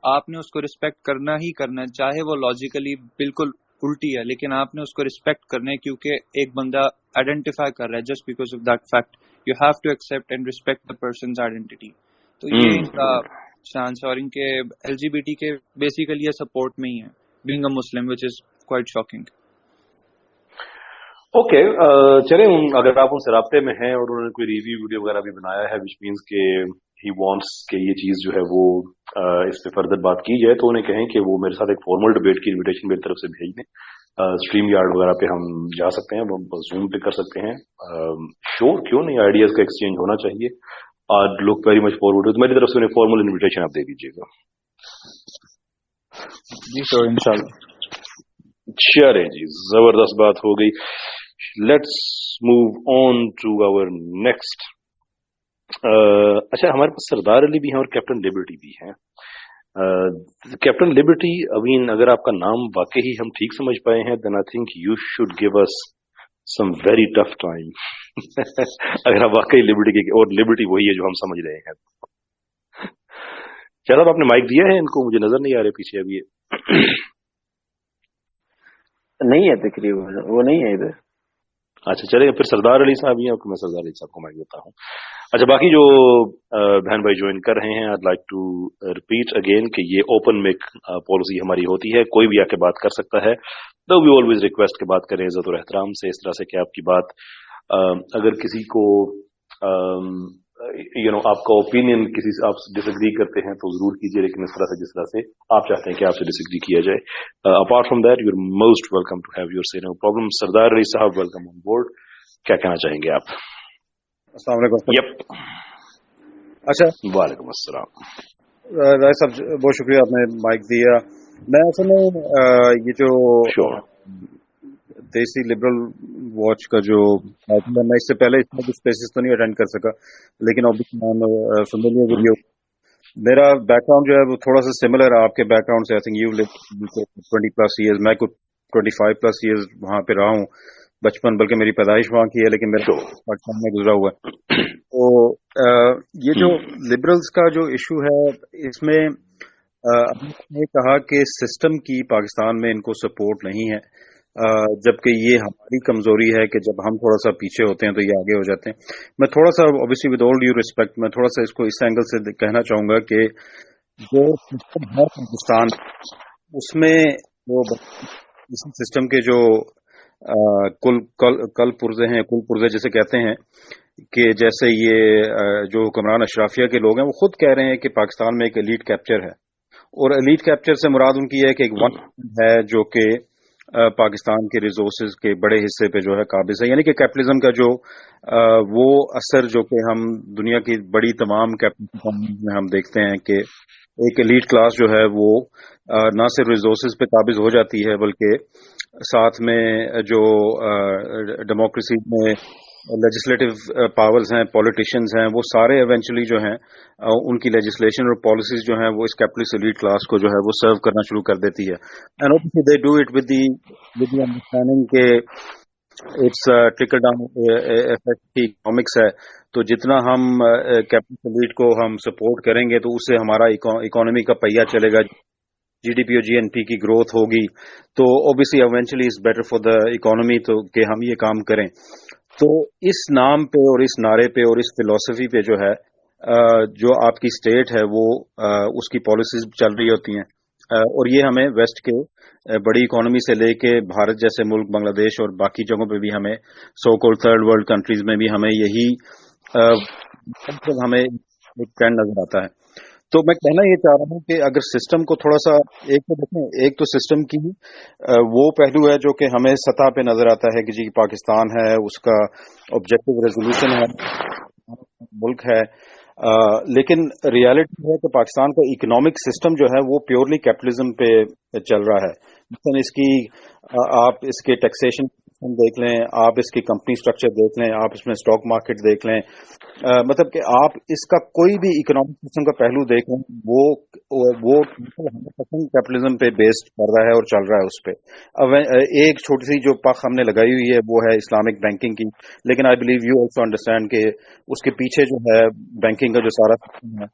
آپ نے اس کو رسپیکٹ کرنا ہی کرنا ہے، چاہے وہ لاجیکلی بالکل الٹی ہے، لیکن آپ نے اس کو رسپیکٹ کرنا ہے کیونکہ ایک بندہ آئیڈینٹیفائی کر رہا ہے. Just because of that fact you have to accept and respect the persons identity. تو یہ ان کا چانس ہے، اور ان کے ایل جی بی ٹی کے بیسیکلی یہ سپورٹ میں ہی ہے being a Muslim, which is quite shocking. Okay, چلیں اگر آپ ان سے رابطے میں ہیں اور انہوں نے کوئی ریویو ویڈیو وغیرہ بھی بنایا ہے وچ مینس کہ ہی وانٹس کہ یہ چیز جو ہے وہ اس پہ فردر بات کی جائے، تو انہیں کہیں کہ وہ میرے ساتھ ایک فارمل ڈبیٹ کی انویٹیشن میری طرف سے بھیج دیں. اسٹریم یارڈ وغیرہ پہ ہم جا سکتے ہیں، زوم پہ کر سکتے ہیں. شور کیوں نہیں، آئیڈیاز کا ایکسچینج ہونا چاہیے. آئی لک ویری مچ فارورڈ. تو میری طرف سے انہیں فارمل انویٹیشن آپ دے دیجیے گا. جی سر، انشاءاللہ. چلیں جی، زبردست بات ہو گئی. Let's move on to our next. اچھا، ہمارے پاس سردار علی بھی ہیں اور کیپٹن لبرٹی بھی ہیں. کیپٹن لبرٹی، اوین اگر آپ کا نام واقعی ہم ٹھیک سمجھ پائے ہیں then I think you should give us some very tough time. اگر آپ واقعی لبرٹی کے، اور لبرٹی وہی ہے جو ہم سمجھ رہے ہیں. چلو، آپ نے مائک دیا ہے ان کو، مجھے نظر نہیں آ رہے پیچھے ابھی. نہیں ہے تقریباً، وہ نہیں ہے ادھر. اچھا چلے، پھر سردار علی صاحب ہی ہیں، میں سردار علی صاحب کو مائک دیتا ہوں. اچھا، باقی جو بہن بھائی جوائن کر رہے ہیں، I'd like to repeat again کہ یہ اوپن میک پالیسی ہماری ہوتی ہے، کوئی بھی آ کے بات کر سکتا ہے. تو وی آلویز ریکویسٹ کہ بات کریں عزت اور احترام سے، اس طرح سے کہ آپ کی بات اگر کسی کو آپ کا اوپینین کسی سے آپ ڈس ایگری کرتے ہیں تو ضرور کیجیے، لیکن اس طرح سے جس طرح سے آپ چاہتے ہیں کہ آپ سے ڈس ایگری کیا جائے. Apart from that, you are most welcome to have your say, no problem. سردار علی صاحب، ویلکم آن بورڈ. کیا کہنا چاہیں گے آپ؟ السلام علیکم. یپ. اچھا، وعلیکم السلام. رائے صاحب بہت شکریہ، آپ نے مائک دیا. میں اصل میں یہ جو دیسی لبرل واچ کا جو میں اس سے پہلے اس میں اسپیسز تو نہیں اٹینڈ کر سکا، لیکن فیملیئر ویڈیو. میرا بیک گراؤنڈ جو ہے وہ تھوڑا سا سملر ہے آپ کے بیک گراؤنڈ سے. I think you live 20+ years, میں کچھ 25+ ایئرز وہاں پہ رہا ہوں. بچپن، بلکہ میری پیدائش وہاں کی ہے، لیکن میرا پاکستان میں گزرا ہوا ہے. تو یہ جو لبرلز کا جو ایشو ہے، اس میں نے کہا کہ سسٹم کی پاکستان میں ان کو سپورٹ نہیں ہے، جبکہ یہ ہماری کمزوری ہے کہ جب ہم تھوڑا سا پیچھے ہوتے ہیں تو یہ آگے ہو جاتے ہیں. میں تھوڑا سا obviously with all due respect, میں تھوڑا سا اس کو اس اینگل سے کہنا چاہوں گا کہ جو سسٹم ہے پاکستان، اس میں جو سسٹم کے جو کل پرزے ہیں، کل پرزے جسے کہتے ہیں، کہ جیسے یہ جو حکمران اشرافیہ کے لوگ ہیں، وہ خود کہہ رہے ہیں کہ پاکستان میں ایک ایلیٹ کیپچر ہے. اور ایلیٹ کیپچر سے مراد ان کی ہے کہ ایک ون ہے جو کہ پاکستان کے ریسورسز کے بڑے حصے پہ جو ہے قابض ہے. یعنی کہ کیپٹلزم کا جو وہ اثر جو کہ ہم دنیا کی بڑی تمام کیپٹلز میں ہم دیکھتے ہیں کہ ایک ایلیٹ کلاس جو ہے وہ نہ صرف ریسورسز پہ قابض ہو جاتی ہے، بلکہ ساتھ میں جو ڈیموکریسی میں لیجسلیٹو پاورز ہیں، پولیٹیشینز ہیں، وہ سارے ایونچولی جو ہیں ان کی لیجسلیشن اور پالیسیز جو ہیں وہ اس کیپٹلسٹ ایلیٹ کلاس کو جو ہے وہ سرو کرنا شروع کر دیتی ہے. And obviously they do it with the understanding کہ اٹس ٹرکل ڈاؤن افیکٹ کی اکنامکس ہے. تو جتنا ہم کیپٹلسٹ ایلیٹ کو ہم سپورٹ کریں گے تو اس سے ہمارا اکانومی کا پہیہ چلے گا، جی ڈی پی اور جی این پی کی گروتھ ہوگی. تو obviously eventually it's better for the economy تو کہ ہم یہ کام کریں. تو اس نام پہ اور اس نعرے پہ اور اس فلسفی پہ جو ہے جو آپ کی اسٹیٹ ہے وہ اس کی پالیسیز چل رہی ہوتی ہیں، اور یہ ہمیں ویسٹ کے بڑی اکانومی سے لے کے بھارت جیسے ملک، بنگلہ دیش اور باقی جگہوں پہ بھی ہمیں so called third world countries میں بھی ہمیں یہی ہمیں ایک ٹرینڈ نظر آتا ہے. تو میں کہنا یہ چاہ رہا ہوں کہ اگر سسٹم کو تھوڑا سا ایک تو سسٹم کی وہ پہلو ہے جو کہ ہمیں سطح پہ نظر آتا ہے کہ جی پاکستان ہے، اس کا آبجیکٹو ریزولوشن ہے، ملک ہے، لیکن ریالٹی ہے کہ پاکستان کا اکنامک سسٹم جو ہے وہ پیورلی کیپٹلزم پہ چل رہا ہے. مثلا اس کی آپ اس کے ٹیکسیشن دیکھ لیں، آپ اس کی کمپنی سٹرکچر دیکھ لیں، آپ اس میں اسٹاک مارکیٹ دیکھ لیں، مطلب کہ آپ اس کا کوئی بھی اکنامک سسٹم کا پہلو دیکھ لیں، وہ 100% کیپٹلزم پہ بیسڈ کر رہا ہے اور چل رہا ہے اس پہ. اب ایک چھوٹی سی جو پخ ہم نے لگائی ہوئی ہے وہ ہے اسلامک بینکنگ کی، لیکن I believe you also understand کہ اس کے پیچھے جو ہے بینکنگ کا جو سارا سسٹم ہے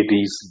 80s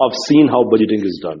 I've seen how budgeting is done.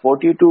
40 to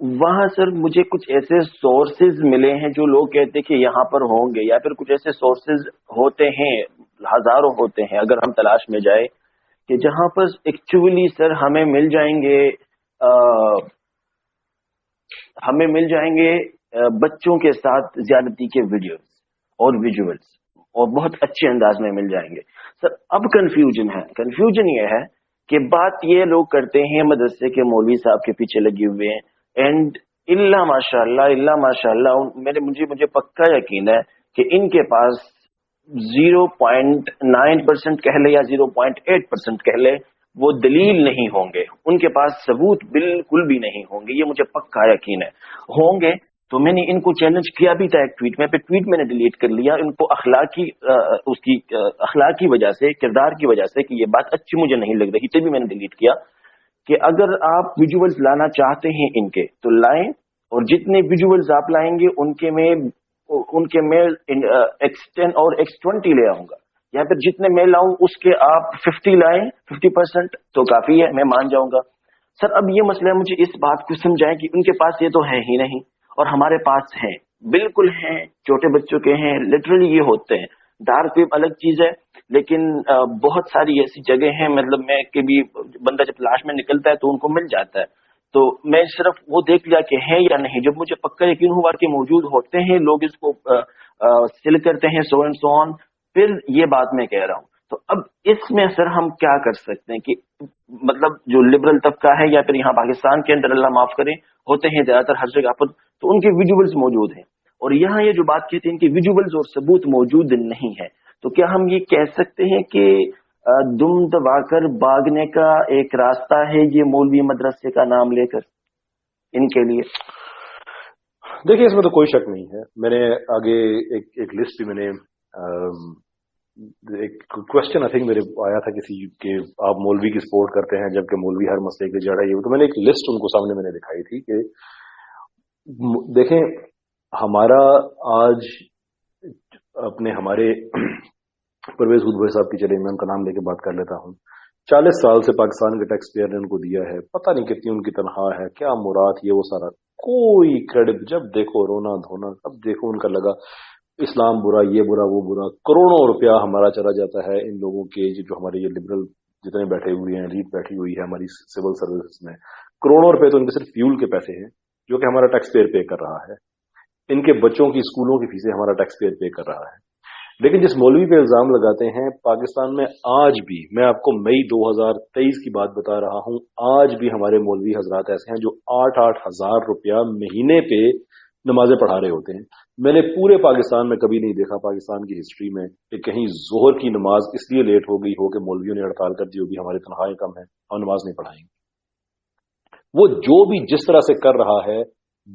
وہاں سر مجھے کچھ ایسے سورسز ملے ہیں جو لوگ کہتے کہ یہاں پر ہوں گے، یا پھر کچھ ایسے سورسز ہوتے ہیں، ہزاروں ہوتے ہیں اگر ہم تلاش میں جائے، کہ جہاں پر ایکچولی سر ہمیں مل جائیں گے بچوں کے ساتھ زیادتی کے ویڈیوز اور ویژولز، اور بہت اچھے انداز میں مل جائیں گے سر۔ اب کنفیوژن یہ ہے کہ بات یہ لوگ کرتے ہیں مدرسے کے مولوی صاحب کے پیچھے لگے ہوئے ہیں، اینڈ اللہ ماشاء اللہ مجھے پکا یقین ہے کہ ان کے پاس 0.9% کہہ لے یا 0.8% کہہ لے، وہ دلیل نہیں ہوں گے، ان کے پاس ثبوت بالکل بھی نہیں ہوں گے، یہ مجھے پکا یقین ہے۔ ہوں گے تو میں نے ان کو چیلنج کیا بھی تھا ایک ٹویٹ میں، پھر ٹویٹ میں نے ڈیلیٹ کر لیا، ان کو اخلاقی وجہ سے، کردار کی وجہ سے، کہ یہ بات اچھی مجھے نہیں لگ رہی، تبھی میں نے ڈیلیٹ کیا کہ اگر آپ ویژولز لانا چاہتے ہیں ان کے تو لائیں، اور جتنے ویژولز آپ لائیں گے ان کے میں X10 اور X20 لے آؤں گا، یا پھر جتنے میں لاؤں اس کے آپ 50 لائیں، 50% تو کافی ہے، میں مان جاؤں گا۔ سر اب یہ مسئلہ ہے، مجھے اس بات کو سمجھائیں کہ ان کے پاس یہ تو ہے ہی نہیں، اور ہمارے پاس ہیں، بالکل ہیں، چھوٹے بچوں کے ہیں، لٹرلی یہ ہوتے ہیں۔ ڈارک ویب الگ چیز ہے، لیکن بہت ساری ایسی جگہ ہیں، مطلب میں کہ بھی بندہ جب تلاش میں نکلتا ہے تو ان کو مل جاتا ہے، تو میں صرف وہ دیکھ لیا کہ ہے یا نہیں، جب مجھے پکا یقین ہوا کہ موجود ہوتے ہیں، لوگ اس کو سیل کرتے ہیں، سو اینڈ سو آن، پھر یہ بات میں کہہ رہا ہوں۔ تو اب اس میں سر ہم کیا کر سکتے ہیں کہ مطلب جو لبرل طبقہ ہے، یا پھر یہاں پاکستان کے اندر اللہ معاف کرے ہوتے ہیں زیادہ تر ہر جگہ پر، تو ان کے ویژولز موجود ہیں، اور یہاں یہ جو بات کہتے ہیں ان کے ویژولز اور ثبوت موجود نہیں ہے، تو کیا ہم یہ کہہ سکتے ہیں کہ دم دبا کر بھاگنے کا ایک راستہ ہے یہ مولوی مدرسے کا نام لے کر ان کے لیے؟ دیکھیے اس میں تو کوئی شک نہیں ہے، میں نے آگے ایک لسٹ بھی میں نے ایک کوشچن آئی تھنک میرے آیا تھا کسی کہ آپ مولوی کی سپورٹ کرتے ہیں جبکہ مولوی ہر مسئلے کے جڑ ہے، تو میں نے ایک لسٹ ان کو سامنے میں نے دکھائی تھی کہ دیکھیں ہمارا آج ہمارے پرویز گودبھائی صاحب کی، چلے میں ان کا نام لے کے بات کر لیتا ہوں، 40 سال سے پاکستان کے ٹیکس پیئر نے ان کو دیا ہے، پتہ نہیں کتنی ان کی تنخواہ ہے، کیا مراد، یہ وہ سارا کوئی کریڈٹ، جب دیکھو رونا دھونا، اب دیکھو ان کا لگا اسلام برا، یہ برا وہ برا، کروڑوں روپیہ ہمارا چلا جاتا ہے ان لوگوں کے، جو ہمارے یہ لبرل جتنے بیٹھے ہوئے ہیں، لیڈ بیٹھی ہوئی ہے ہماری سول سروسز میں، کروڑوں روپے تو ان کے صرف فیول کے پیسے ہیں جو کہ ہمارا ٹیکس پیئر پے کر رہا ہے، ان کے بچوں کی اسکولوں کی فیسیں ہمارا ٹیکس پیئر پے کر رہا ہے۔ لیکن جس مولوی پہ الزام لگاتے ہیں، پاکستان میں آج بھی، میں آپ کو مئی 2023 کی بات بتا رہا ہوں، آج بھی ہمارے مولوی حضرات ایسے ہیں جو 8-8 ہزار روپیہ مہینے پہ نمازیں پڑھا رہے ہوتے ہیں۔ میں نے پورے پاکستان میں کبھی نہیں دیکھا، پاکستان کی ہسٹری میں، کہ کہیں ظہر کی نماز اس لیے لیٹ ہو گئی ہو کہ مولویوں نے ہڑتال کر دی ہوگی ہماری تنخواہیں کم ہیں اور نماز نہیں پڑھائیں گے۔ وہ جو بھی جس طرح سے کر رہا ہے،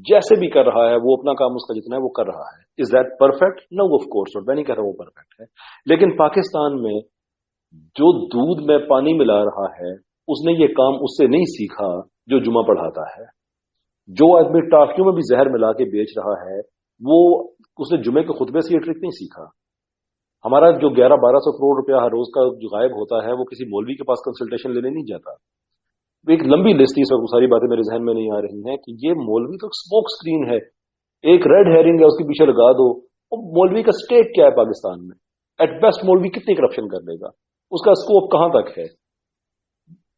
جیسے بھی کر رہا ہے، وہ اپنا کام اس کا جتنا ہے وہ کر رہا ہے۔ Is that perfect? No of course, اور میں نہیں کہہ رہا وہ پرفیکٹ ہے، لیکن پاکستان میں جو دودھ میں پانی ملا رہا ہے اس نے یہ کام اس سے نہیں سیکھا جو جمعہ پڑھاتا ہے۔ جو آدمی ٹافیوں میں بھی زہر ملا کے بیچ رہا ہے، وہ اس نے جمعے کے خطبے سے یہ ٹرک نہیں سیکھا۔ ہمارا جو 1100-1200 کروڑ روپیہ ہر روز کا جو غائب ہوتا ہے، وہ کسی مولوی کے پاس کنسلٹیشن لینے نہیں جاتا۔ ایک لمبی لسٹ تھی، اس وقت ساری باتیں میرے ذہن میں نہیں آ رہی ہیں، کہ یہ مولوی تو اسموک اسکرین ہے، ایک ریڈ ہیرنگ ہے، اس کے پیچھے لگا دو۔ مولوی کا اسٹیٹ کیا ہے پاکستان میں؟ ایٹ بیسٹ مولوی کتنی کرپشن کر لے گا؟ اس کا اسکوپ کہاں تک ہے؟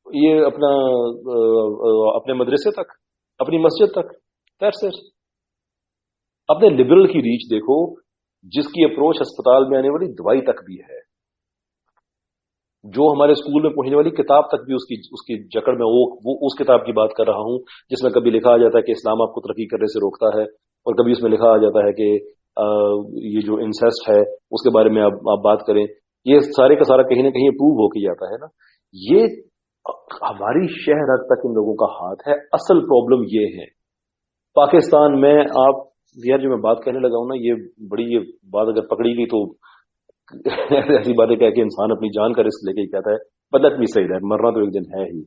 یہ اپنے مدرسے تک، اپنی مسجد تک، دیٹس اٹ۔ اپنے لبرل کی ریچ دیکھو، جس کی اپروچ ہسپتال میں آنے والی دوائی تک بھی ہے، جو ہمارے اسکول میں پڑھنے والی کتاب تک بھی اس کی جکڑ میں، وہ اس کتاب کی بات کر رہا ہوں جس میں کبھی لکھا آ جاتا ہے کہ اسلام آپ کو ترقی کرنے سے روکتا ہے، اور کبھی اس میں لکھا آ جاتا ہے کہ یہ جو انسیسٹ ہے اس کے بارے میں آپ بات کریں۔ یہ سارے کا سارا کہیں نہ کہیں اپروو ہو کے جاتا ہے نا۔ یہ ہماری شہر تک ان لوگوں کا ہاتھ ہے۔ اصل پرابلم یہ ہے پاکستان میں، آپ یار جو میں بات کہنے لگا ہوں نا، یہ بات اگر پکڑی گئی تو ایسی باتیں کہہ کہ انسان اپنی جان کا رسک لے کے ہی کہتا ہے، بدت بھی صحیح ہے، مرنا تو ایک دن ہے ہی۔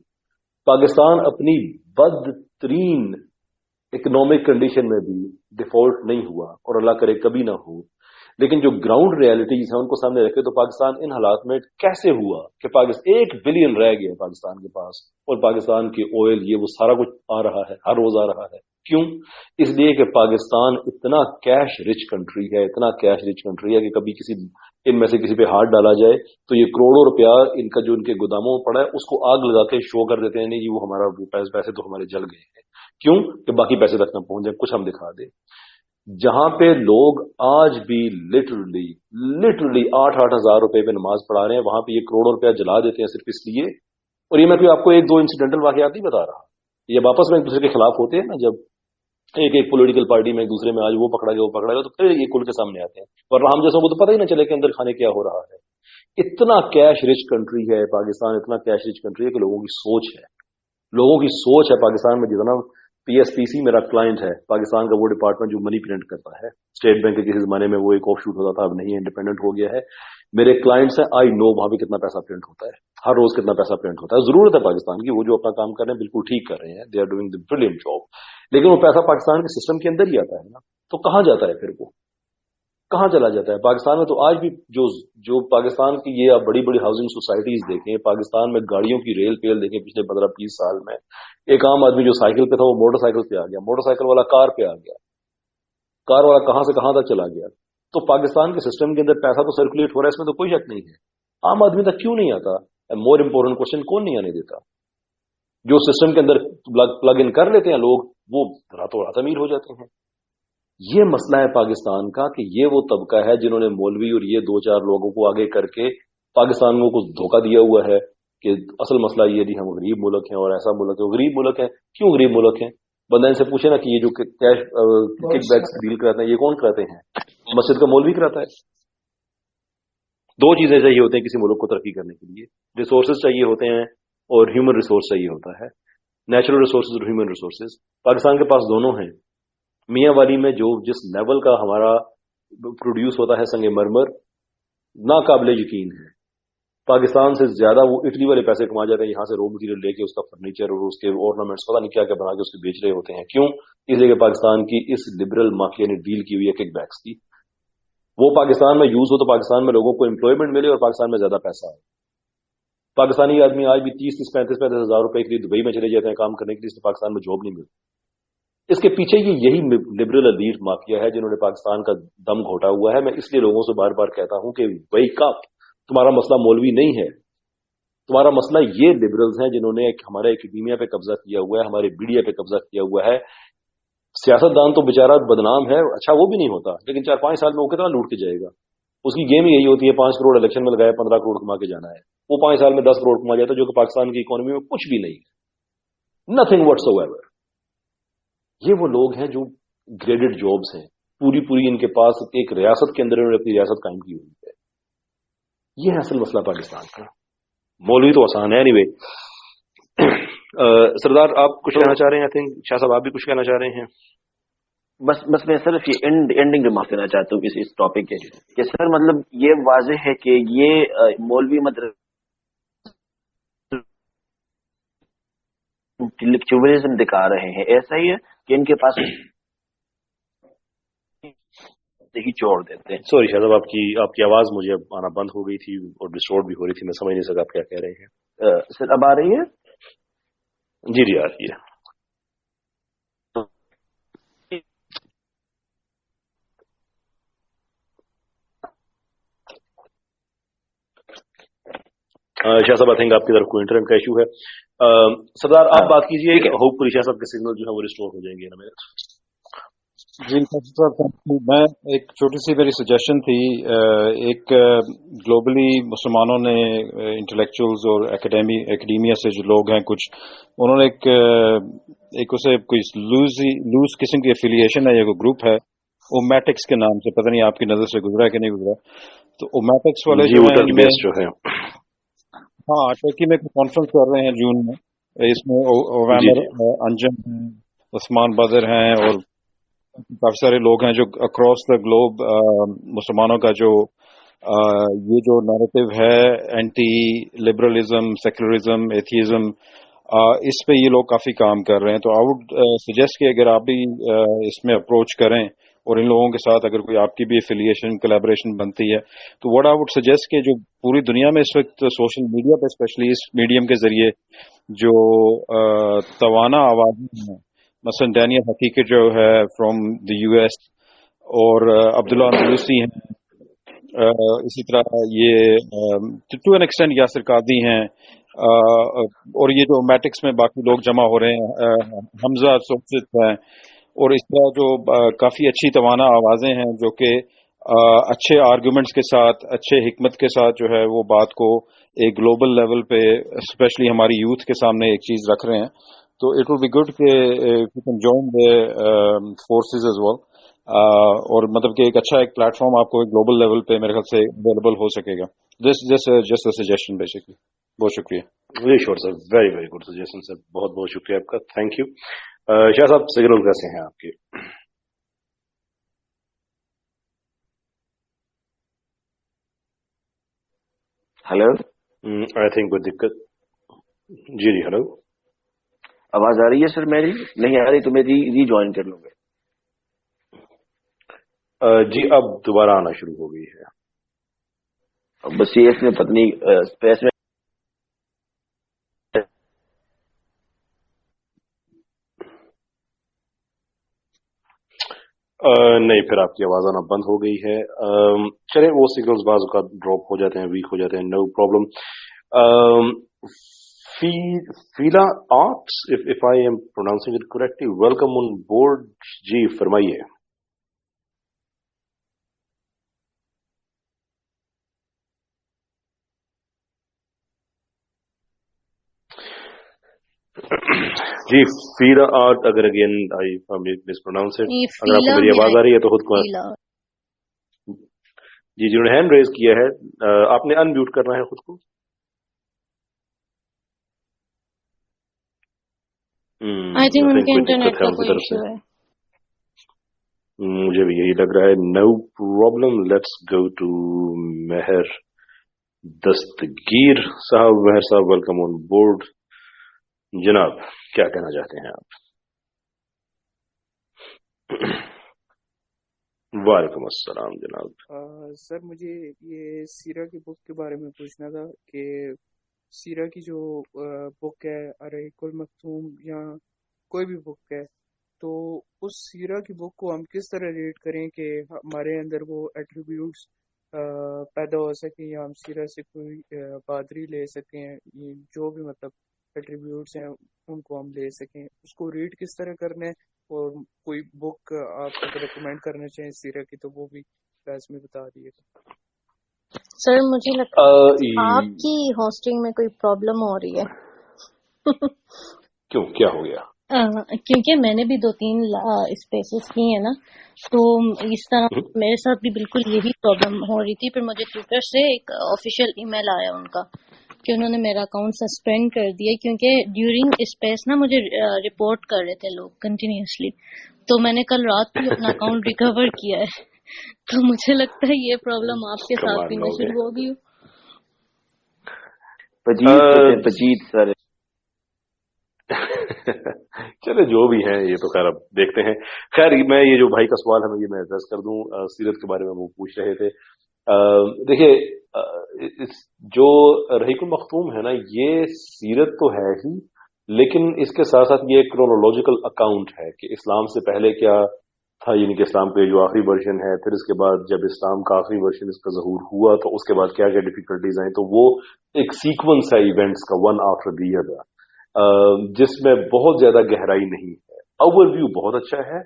پاکستان اپنی بدترین اکنامک کنڈیشن میں بھی ڈیفالٹ نہیں ہوا، اور اللہ کرے کبھی نہ ہو، لیکن جو گراؤنڈ ریالٹیز ہیں ان کو سامنے رکھے تو پاکستان ان حالات میں کیسے ہوا کہ پاکستان 1 بلین رہ گیا پاکستان کے پاس، اور پاکستان کی آئل یہ وہ سارا کچھ آ رہا ہے، ہر روز آ رہا ہے. کیوں؟ اس لیے کہ پاکستان اتنا کیش رچ کنٹری ہے، اتنا کیش رچ کنٹری ہے کہ کبھی کسی ان میں سے کسی پہ ہاتھ ڈالا جائے تو یہ کروڑوں روپیہ ان کا جو ان کے گوداموں میں پڑا ہے اس کو آگ لگا کے شو کر دیتے ہیں، نہیں جی وہ ہمارا پیسے تو ہمارے جل گئے ہیں. کیوں؟ کہ باقی پیسے تک نہ پہنچ جائیں، کچھ ہم دکھا دیں. جہاں پہ لوگ آج بھی لٹرلی 8-8 ہزار روپے پہ نماز پڑھا رہے ہیں، وہاں پہ یہ کروڑوں روپیہ جلا دیتے ہیں صرف اس لیے. اور یہ میں کوئی آپ کو 1-2 انسیڈنٹل واقعات نہیں بتا رہا، یہ آپس میں ایک دوسرے کے خلاف ہوتے ہیں نا، جب ایک پولیٹیکل پارٹی میں ایک دوسرے میں آج وہ پکڑا گیا تو پھر یہ کھل کے سامنے آتے ہیں، ورنہ ہم جیسوں کو تو پتہ ہی نہ چلے کہ اندر کھانے کیا ہو رہا ہے. اتنا کیش رچ کنٹری ہے پاکستان، اتنا کیش رچ کنٹری ہے کہ لوگوں کی سوچ ہے پاکستان میں. جتنا PSPC میرا کلائنٹ ہے، پاکستان کا وہ ڈپارٹمنٹ جو منی پرنٹ کرتا ہے، اسٹیٹ بینک کے کسی زمانے میں وہ ایک آف شوٹ ہوتا تھا، اب نہیں ہے، انڈیپینڈنٹ ہو گیا ہے. میرے کلائنٹس ہیں، آئی نو وہاں پہ کتنا پیسہ پرنٹ ہوتا ہے، ہر روز کتنا پیسہ پرنٹ ہوتا ہے. ضرورت ہے پاکستان کی، وہ جو اپنا کام کر رہے ہیں بالکل ٹھیک کر رہے ہیں، they are doing the brilliant job, لیکن وہ پیسہ پاکستان کے سسٹم کے اندر ہی آتا ہے نا، تو کہاں جاتا ہے پھر وہ کہاں چلا جاتا ہے؟ پاکستان میں تو آج بھی جو پاکستان کی یہ آپ بڑی بڑی ہاؤسنگ سوسائٹیز دیکھیں، پاکستان میں گاڑیوں کی ریل پیل دیکھیں پچھلے 15-20 سال میں، ایک عام آدمی جو سائیکل پہ تھا وہ موٹر سائیکل پہ آ گیا، موٹر سائیکل والا کار پہ آ گیا، کار والا کہاں سے کہاں تک چلا گیا. تو پاکستان کے سسٹم کے اندر پیسہ تو سرکولیٹ ہو رہا ہے، اس میں تو کوئی شک نہیں ہے. عام آدمی تک کیوں نہیں آتا؟ مور امپورٹنٹ کوشچن، کون نہیں آنے دیتا؟ جو سسٹم کے اندر پلگ ان کر لیتے ہیں لوگ، وہ راتوں رات امیر ہو جاتے ہیں. یہ مسئلہ ہے پاکستان کا کہ یہ وہ طبقہ ہے جنہوں نے مولوی اور یہ 2-4 لوگوں کو آگے کر کے پاکستان کو کچھ دھوکہ دیا ہوا ہے کہ اصل مسئلہ یہ نہیں، ہم غریب ملک ہیں اور ایسا ملک ہے. غریب ملک ہے، کیوں غریب ملک ہیں؟ بندہ ان سے پوچھے نا کہ یہ جو کیش کک بیکس ڈیل کراتے ہیں یہ کون کراتے ہیں؟ مسجد کا مولوی کراتا ہے. 2 چیزیں چاہیے ہوتے ہیں کسی ملک کو ترقی کرنے کے لیے، ریسورسز چاہیے ہوتے ہیں اور ہیومن ریسورس چاہیے ہوتا ہے، نیچرل ریسورسز اور ہیومن ریسورسز. پاکستان کے پاس دونوں ہیں. میاں والی میں جس لیول کا ہمارا پروڈیوس ہوتا ہے سنگ مرمر، ناقابل یقین ہے. پاکستان سے زیادہ وہ اٹلی والے پیسے کما جاتے ہیں یہاں سے رو مٹیریل لے کے، اس کا فرنیچر اور اس کے اورنامنٹس پتہ نہیں کیا کیا بنا کے اس کو بیچ رہے ہوتے ہیں. کیوں؟ اس لیے کہ پاکستان کی اس لبرل مافیا نے ڈیل کی ہوئی ہے کک بیکس کی. وہ پاکستان میں یوز ہو تو پاکستان میں لوگوں کو امپلائمنٹ ملے اور پاکستان میں زیادہ پیسہ آئے. پاکستانی آدمی آج بھی 30-35 ہزار روپے کے لیے دبئی میں چلے جاتے ہیں کام کرنے کے لیے، پاکستان میں جاب نہیں ملتی. اس کے پیچھے یہی لبرل الیٹ مافیا ہے جنہوں نے پاکستان کا دم گھوٹا ہوا ہے. میں اس لیے لوگوں سے بار بار کہتا ہوں کہ ویک اپ، تمہارا مسئلہ مولوی نہیں ہے، تمہارا مسئلہ یہ لبرلز ہیں جنہوں نے ہمارے اکیڈیمیا پہ قبضہ کیا ہوا ہے، ہمارے میڈیا پہ قبضہ کیا ہوا ہے. سیاستدان تو بیچارہ بدنام ہے، اچھا وہ بھی نہیں ہوتا، لیکن 4-5 سال میں وہ کتنا لوٹ کے جائے گا؟ اس کی گیم یہی ہوتی ہے 5 کروڑ الیکشن میں لگایا، 15 کروڑ کما کے جانا ہے. وہ 5 سال میں 10 کروڑ کما جاتا ہے، جو کہ پاکستان کی اکانومی میں کچھ بھی نہیں ہے، نتھنگ وٹس ایور. یہ وہ لوگ ہیں جو گریڈڈ جابز ہیں، پوری ان کے پاس ایک ریاست کے اندر انہوں نے اپنی ریاست قائم کی ہوئی ہے. یہ ہے اصل مسئلہ پاکستان کا. مولوی تو آسان ہے. اینی وے سردار آپ کچھ کہنا چاہ رہے ہیں؟ آئی تھنک شاہ صاحب آپ بھی کچھ کہنا چاہ رہے ہیں. بس میں صرف یہ اینڈنگ ریمارک دینا چاہتا ہوں اس ٹاپک کے کہ سر مطلب یہ واضح ہے کہ یہ مولوی انٹلیکچوئلزم دکھا رہے ہیں. ایسا ہی ہے کہ ان کے پاس ہی چھوڑ دیتے ہیں. سوری شاہ صاحب آپ کی آواز مجھے اب آنا بند ہو گئی تھی اور ڈسٹورٹ بھی ہو رہی تھی، میں سمجھ نہیں سکا آپ کیا کہہ رہے ہیں. سر اب آ رہی ہے؟ جی آ رہی ہے. شاہ صاحب آئی تھنک آپ کی طرف کوئی انٹرنیٹ کا ایشو ہے. سردار آپ بات کیجیے، ہوپ فلی شاہ صاحب کے سگنل جو ہے وہ ریسٹور ہو جائیں گے نا میرے. جی صاحب، میں ایک چھوٹی سی میری سجیشن تھی. ایک گلوبلی مسلمانوں نے انٹلیکچوئلز اور اکیڈیمیا سے جو لوگ ہیں کچھ، انہوں نے ایک اسے کوئی لوز قسم کی ایفیلیشن ہے، یہ کوئی گروپ ہے اومیٹکس کے نام سے، پتہ نہیں آپ کی نظر سے گزرا ہے کہ نہیں گزرا. تو اومیٹکس والے جو ہیں ہاں ٹرکی میں کانفرنس کر رہے ہیں جون میں. اس میں اویمر انجم ہیں، عثمان بدر ہیں اور کافی سارے لوگ ہیں جو اکراس دا گلوب مسلمانوں کا جو یہ جو نیریٹو ہے اینٹی لبرلزم، سیکولرزم، ایتھیزم، اس پہ یہ لوگ کافی کام کر رہے ہیں. تو آئی وڈ سجیسٹ کہ اگر آپ بھی اس میں اپروچ کریں اور ان لوگوں کے ساتھ اگر کوئی آپ کی بھی ایفیلیشن کولیبریشن بنتی ہے تو واٹ آئی وڈ سجیسٹ کہ جو پوری دنیا میں اس وقت سوشل میڈیا پہ اسپیشلی اس میڈیم کے ذریعے جو توانا آوازیں ہیں، مثلا ڈینیل حقیقت جو ہے فرام دی یو ایس، اور عبداللہ اندلوسی ہیں، اسی طرح یہ to an extent Yasir Qadri ہیں، اور یہ جو میٹکس میں باقی لوگ جمع ہو رہے ہیں، حمزہ سوفت ہیں، اور اس طرح جو کافی اچھی توانا آوازیں ہیں جو کہ اچھے آرگومنٹس کے ساتھ، اچھے حکمت کے ساتھ جو ہے وہ بات کو ایک گلوبل لیول پہ اسپیشلی ہماری یوتھ کے سامنے ایک چیز رکھ رہے ہیں، تو اٹ ول بی گڈ کہ you can join the forces as well, اور مطلب کہ ایک اچھا ایک پلیٹ فارم آپ کو گلوبل لیول پہ میرے خیال سے اویلیبل ہو سکے گا. Just a suggestion basically. بہت شکریہ. Very sure sir, very very good suggestion sir, بہت بہت شکریہ آپ کا، تھینک یو. شاہ صاحب سگنل کیسے ہیں آپ کے؟ ہلو، آئی تھنک کوئی دقت. جی جی ہلو، آواز آ رہی ہے سر؟ میری نہیں آ رہی تو میں ری جوائن کر لوں گا. جی اب دوبارہ آنا شروع ہو گئی ہے. بس یہ اس میں پتنی اسپیس میں نہیں، پھر آپ کی آواز آنا بند ہو گئی ہے. چلیں وہ سگنلز بعض اوقات ڈراپ ہو جاتے ہیں، ویک ہو جاتے ہیں، نو پرابلم. فیلا آرٹس، if I am pronouncing it correctly, welcome on board. جی فرمائیے. جی فیلا آرٹ، اگر again I mispronounce it, اگر آپ کو میری آواز آ رہی ہے تو خود کو جی جنہوں نے ہینڈ ریز کیا ہے آپ نے ان میوٹ کرنا ہے خود کو. آئی تھنک ان کے انٹرنیٹ کا کوئی ایشو ہے. مجھے بھی یہی لگ رہا ہے. No problem, let's go to Mehr Dastgir صاحب. مہر صاحب ویلکم آن بورڈ. جناب کیا کہنا چاہتے ہیں آپ؟ وعلیکم السلام جناب. سر مجھے یہ سیرہ کی بک کے بارے میں پوچھنا تھا کہ سیرہ کی جو بک ہے الرحیق المختوم یا کوئی بھی بک ہے، تو اس سیرہ کی بک کو ہم کس طرح ریٹ کریں کہ ہمارے اندر وہ ایٹریبیوٹس پیدا ہو سکیں، یا ہم سیرہ سے کوئی بادری لے سکیں، جو بھی مطلب ایٹریبیوٹس ہیں ان کو ہم لے سکیں. اس کو ریڈ کس طرح کرنا ہے، اور کوئی بک آپ اگر ریکمینڈ کرنا چاہیں سیرہ کی تو وہ بھی کلاس میں بتا دیے گا. سر مجھے لگتا ہے آپ کی ہوسٹنگ میں کوئی پرابلم ہو رہی ہے. کیوں، کیا ہو گیا؟ کیونکہ میں نے بھی 2-3 اسپیسز کی ہیں نا، تو اس طرح میرے ساتھ بھی بالکل یہی پرابلم ہو رہی تھی. پھر مجھے ٹویٹر سے ایک آفیشیل ای میل آیا ان کا کہ انہوں نے میرا اکاؤنٹ سسپینڈ کر دیا، کیونکہ ڈیورنگ اسپیس نا مجھے رپورٹ کر رہے تھے لوگ کنٹینیوسلی. تو میں نے کل رات کو اپنا اکاؤنٹ ریکور کیا ہے. تو مجھے لگتا ہے یہ پرابلم آپ کے ساتھ بھی نہ شروع ہو گئی. پجید سر چلے جو بھی ہیں یہ تو خیر اب دیکھتے ہیں. خیر میں یہ جو بھائی کا سوال ہے یہ میں ایڈریس کر دوں. سیرت کے بارے میں وہ پوچھ رہے تھے. دیکھیے جو رحیق المختوم ہے نا یہ سیرت تو ہے ہی، لیکن اس کے ساتھ ساتھ یہ ایک کرونولوجیکل اکاؤنٹ ہے کہ اسلام سے پہلے کیا تھا، یعنی کہ اسلام کا جو آخری ورژن ہے، پھر اس کے بعد جب اسلام کا آخری ورژن اس کا ظہور ہوا تو اس کے بعد کیا کیا ڈیفیکلٹیز آئیں. تو وہ ایک سیکوینس ہے ایونٹس کا، ون آفٹر دی ادر، جس میں بہت زیادہ گہرائی نہیں ہے. اوور ویو بہت اچھا ہے،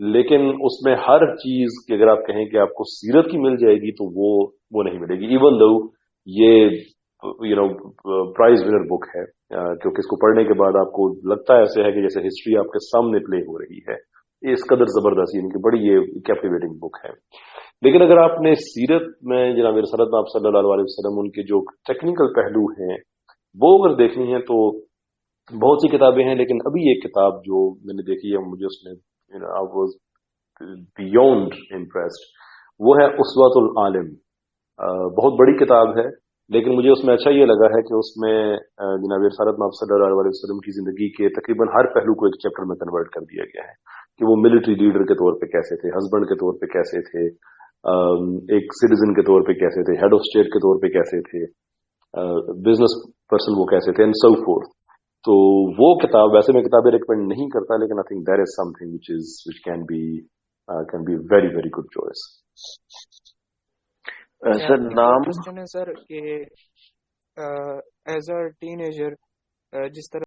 لیکن اس میں ہر چیز کی اگر آپ کہیں کہ آپ کو سیرت کی مل جائے گی تو وہ نہیں ملے گی. ایون دو یہ پرائز ونر بک ہے، کیونکہ اس کو پڑھنے کے بعد آپ کو لگتا ہے ایسے ہے کہ جیسے ہسٹری آپ کے سامنے پلے ہو رہی ہے. اس قدر زبردست، یعنی کہ بڑی یہ کیپٹیویٹنگ بک ہے. لیکن اگر آپ نے سیرت میں جناب رسالت آپ صلی اللہ علیہ وسلم ان کے جو ٹیکنیکل پہلو ہیں وہ اگر دیکھنی ہے تو بہت سی کتابیں ہیں، لیکن ابھی ایک کتاب جو میں نے دیکھی ہے مجھے اس میں I was beyond impressed، وہ ہے اسوۃ العالم. بہت بڑی کتاب ہے، لیکن مجھے اس میں اچھا یہ لگا ہے کہ اس میں جناب رسالت مآب صلی اللہ علیہ وسلم کی زندگی کے تقریباً ہر پہلو کو ایک چیپٹر میں کنورٹ کر دیا گیا ہے کہ وہ ملٹری لیڈر کے طور پہ کیسے تھے, ہسبینڈ کے طور پہ کیسے تھے, ایک سٹیزن کے طور پہ کیسے تھے, ہیڈ آف اسٹیٹ کے طور پہ کیسے تھے, بزنس پرسن وہ کیسے تھے, اینڈ سو فورتھ. تو وہ کتاب ویسے میں کتابیں ریکمینڈ نہیں کرتا, لیکن I think there is something which can be very very good choice. Sir نام سر کہ ایز اے ٹین ایجر جس طرح